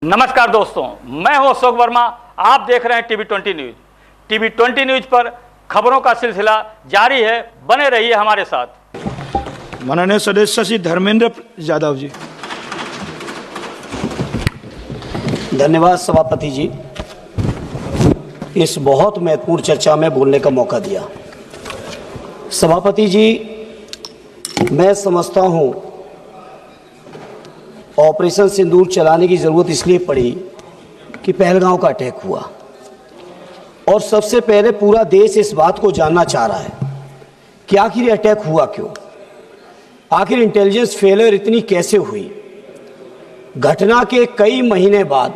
नमस्कार दोस्तों, मैं हूं अशोक वर्मा। आप देख रहे हैं टीवी20 न्यूज। टीवी20 न्यूज पर खबरों का सिलसिला जारी है, बने रहिए हमारे साथ। माननीय सदस्य श्री धर्मेंद्र यादव जी। धन्यवाद सभापति जी, इस बहुत महत्वपूर्ण चर्चा में बोलने का मौका दिया। सभापति जी, मैं समझता हूं ऑपरेशन सिंदूर चलाने की ज़रूरत इसलिए पड़ी कि पहलगांव का अटैक हुआ और सबसे पहले पूरा देश इस बात को जानना चाह रहा है कि आखिर ये अटैक हुआ क्यों, आखिर इंटेलिजेंस फेलियर इतनी कैसे हुई। घटना के कई महीने बाद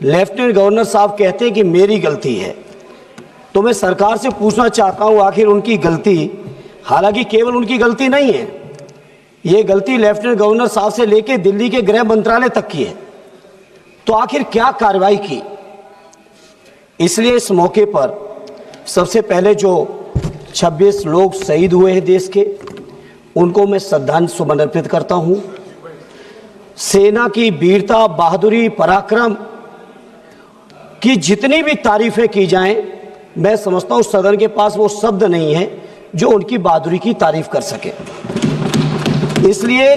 लेफ्टिनेंट गवर्नर साहब कहते हैं कि मेरी गलती है, तो मैं सरकार से पूछना चाहता हूं आखिर उनकी गलती, हालांकि केवल उनकी गलती नहीं है, ये गलती लेफ्टिनेंट गवर्नर साहब से लेकर दिल्ली के गृह मंत्रालय तक की है, तो आखिर क्या कार्रवाई की। इसलिए इस मौके पर सबसे पहले जो 26 लोग शहीद हुए हैं देश के, उनको मैं श्रद्धांजलि सुमन अर्पित करता हूं। सेना की वीरता, बहादुरी, पराक्रम की जितनी भी तारीफें की जाएं, मैं समझता हूं सदन के पास वो शब्द नहीं है जो उनकी बहादुरी की तारीफ कर सके। इसलिए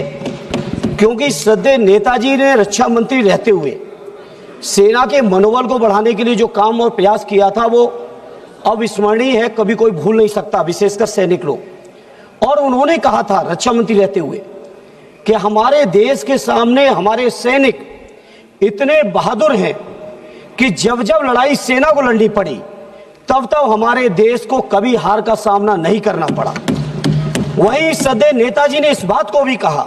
क्योंकि श्रद्धेय नेताजी ने रक्षा मंत्री रहते हुए सेना के मनोबल को बढ़ाने के लिए जो काम और प्रयास किया था वो अविस्मरणीय है, कभी कोई भूल नहीं सकता, विशेषकर सैनिक लोग। और उन्होंने कहा था रक्षा मंत्री रहते हुए कि हमारे देश के सामने हमारे सैनिक इतने बहादुर हैं कि जब जब लड़ाई सेना को लड़नी पड़ी तब तब हमारे देश को कभी हार का सामना नहीं करना पड़ा। वहीं श्रद्धेय नेताजी ने इस बात को भी कहा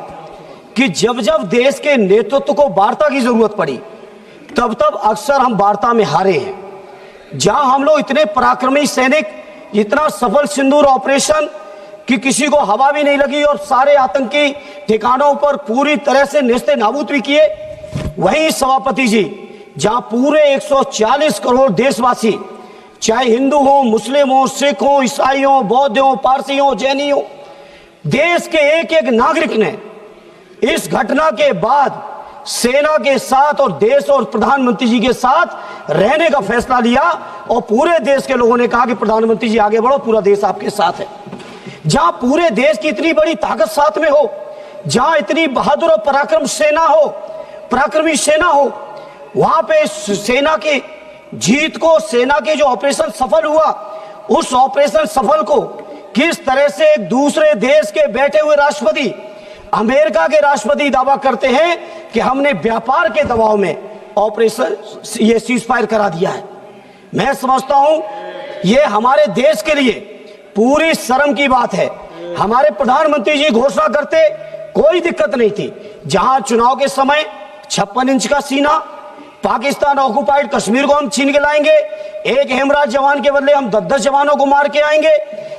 कि जब जब देश के नेतृत्व को वार्ता की जरूरत पड़ी तब तब अक्सर हम वार्ता में हारे हैं। जहां हम लोग इतने पराक्रमी सैनिक, इतना सफल सिंदूर ऑपरेशन कि किसी को हवा भी नहीं लगी और सारे आतंकी ठिकानों पर पूरी तरह से नेस्ते नाबूद भी किए, वहीं सभापति जी जहां पूरे 140 करोड़ देशवासी, चाहे हिंदू हो, मुस्लिम हो, सिख हो, ईसाई हो, बौद्ध हो, पारसी हो, जैनी हो, देश के एक एक नागरिक ने इस घटना के बाद सेना के साथ और देश और प्रधानमंत्री जी के साथ रहने का फैसला लिया और पूरे देश के लोगों ने कहा कि प्रधानमंत्री जी आगे बढ़ो, पूरा देश आपके साथ है। जहां पूरे देश की इतनी बड़ी ताकत साथ में हो, जहां इतनी बहादुर और पराक्रमी सेना हो, वहां पे सेना की जीत को, सेना के जो ऑपरेशन सफल हुआ, उस ऑपरेशन सफल को किस तरह से एक दूसरे देश के बैठे हुए राष्ट्रपति, अमेरिका के राष्ट्रपति दावा करते हैं कि हमने व्यापार के दबाव में ऑपरेशन ये सीज फायर करा दिया है। मैं समझता हूं ये हमारे देश के लिए पूरी शर्म की बात है। हमारे प्रधानमंत्री जी घोषणा करते, कोई दिक्कत नहीं थी। जहां चुनाव के समय 56 इंच का सीना, पाकिस्तान ऑक्युपाइड कश्मीर को हम छीन के लाएंगे, एक हेमराज जवान के बदले हम 10-10 जवानों को मार के आएंगे,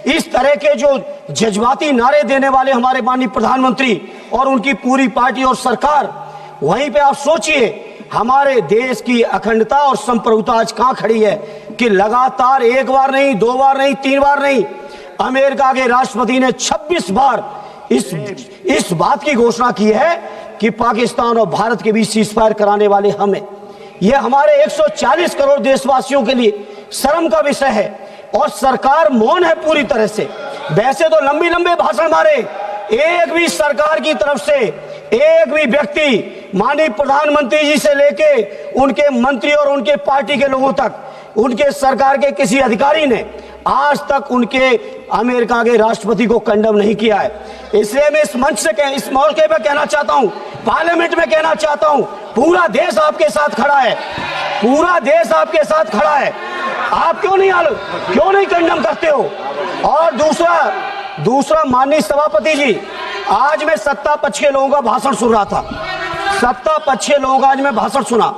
इस तरह के जो जज्बाती नारे देने वाले हमारे माननीय प्रधानमंत्री और उनकी पूरी पार्टी और सरकार, वहीं पे आप सोचिए हमारे देश की अखंडता और संप्रभुता आज कहां खड़ी है कि लगातार एक बार नहीं, 2 बार नहीं, 3 बार नहीं, अमेरिका के राष्ट्रपति ने 26 बार इस बात की घोषणा की है कि पाकिस्तान और भारत के बीच सीज फायर कराने वाले हम हैं। यह हमारे 140 करोड़ देशवासियों के लिए शर्म का विषय है और सरकार मौन है पूरी तरह से। वैसे तो लंबे भाषण मारे, एक भी सरकार की तरफ से एक भी व्यक्ति, माननीय प्रधानमंत्री जी से लेके उनके मंत्री और उनके पार्टी के लोगों तक, उनके सरकार के किसी अधिकारी ने आज तक उनके अमेरिका के राष्ट्रपति को कंडम नहीं किया है। इसलिए मैं इस मंच से इस मौके पर कहना चाहता हूं, पार्लियामेंट में कहना चाहता हूं, पूरा देश आपके साथ खड़ा है, पूरा देश आपके साथ खड़ा है। आप क्यों नहीं कंडम करते हो। और दूसरा माननीय सभापति जी, आज मैं सत्ता पक्ष के लोगों का भाषण सुन रहा था, सत्ता पक्ष के लोगों का आज मैं भाषण सुना,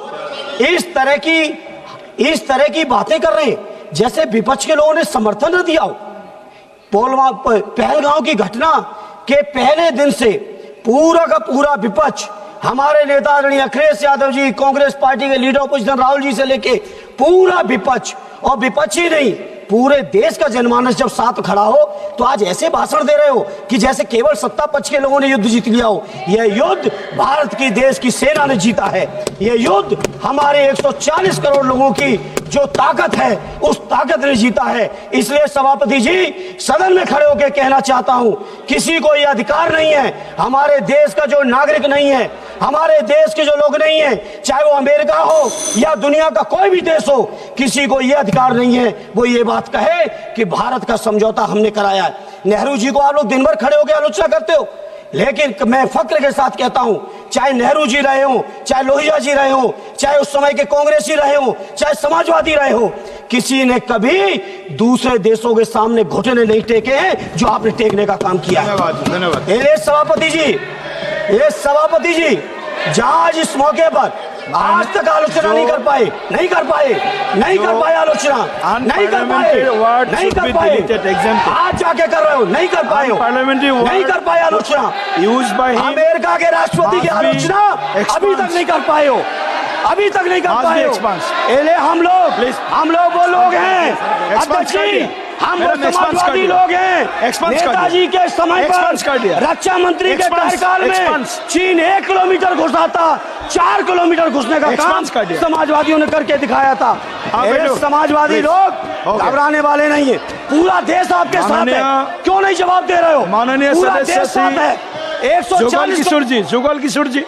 इस तरह की बातें कर रहे हैं जैसे विपक्ष के लोगों ने समर्थन न दिया हो। पहलगांव की घटना के पहले दिन से पूरा का पूरा विपक्ष, हमारे नेता आदरणीय अखिलेश यादव जी, कांग्रेस पार्टी के लीडर अपोजिशन राहुल जी से लेके पूरा विपक्ष, और विपक्ष ही नहीं, पूरे देश का जनमानस जब साथ खड़ा हो तो आज ऐसे भाषण दे रहे हो कि जैसे केवल सत्ता पक्ष के लोगों ने युद्ध जीत लिया हो। यह युद्ध भारत की देश की सेना ने जीता है। यह युद्ध हमारे 140 करोड़ लोगों की जो ताकत है उस ताकत ने जीता है। इसलिए सभापति जी, सदन में खड़े होकर कहना चाहता हूं, किसी को यह अधिकार नहीं है, हमारे देश का जो नागरिक नहीं है, हमारे देश के जो लोग नहीं है, चाहे वो अमेरिका हो या दुनिया का कोई भी देश हो, किसी को यह अधिकार नहीं है वो ये बात कहे कि भारत का समझौता हमने कराया है। नेहरू जी को आप लोग दिन भर खड़े होकर आलोचना करते हो, लेकिन मैं फक्र के साथ कहता हूं, चाहे नेहरू जी रहे हो, चाहे लोहिया जी रहे हो, चाहे उस समय के कांग्रेसी रहे हो, चाहे समाजवादी रहे हो, किसी ने कभी दूसरे देशों के सामने घुटने नहीं टेके हैं जो आपने टेकने का काम किया। धन्यवाद। ये सभापति जी जहां इस मौके पर आज तक आलोचना नहीं कर पाए आलोचना नहीं कर पाए, आज जाके कर रहे हो, नहीं कर पाए आलोचना। अमेरिका के राष्ट्रपति की आलोचना अभी तक नहीं कर पाए हो, हम लोग वो लोग हैं, अध्यक्ष जी, हम समाजवादी लोग हैं। नेताजी के समय पर रक्षा मंत्री के कार्यकाल में चीन 1 किलोमीटर घुसा था, 4 किलोमीटर घुसने का काम समाजवादियों ने करके दिखाया था। समाजवादी लोग घबराने वाले नहीं है, पूरा देश आपके साथ है, क्यों नहीं जवाब दे रहे हो? माननीय पूरा देश साथ है। 140 जुगल किशोर जी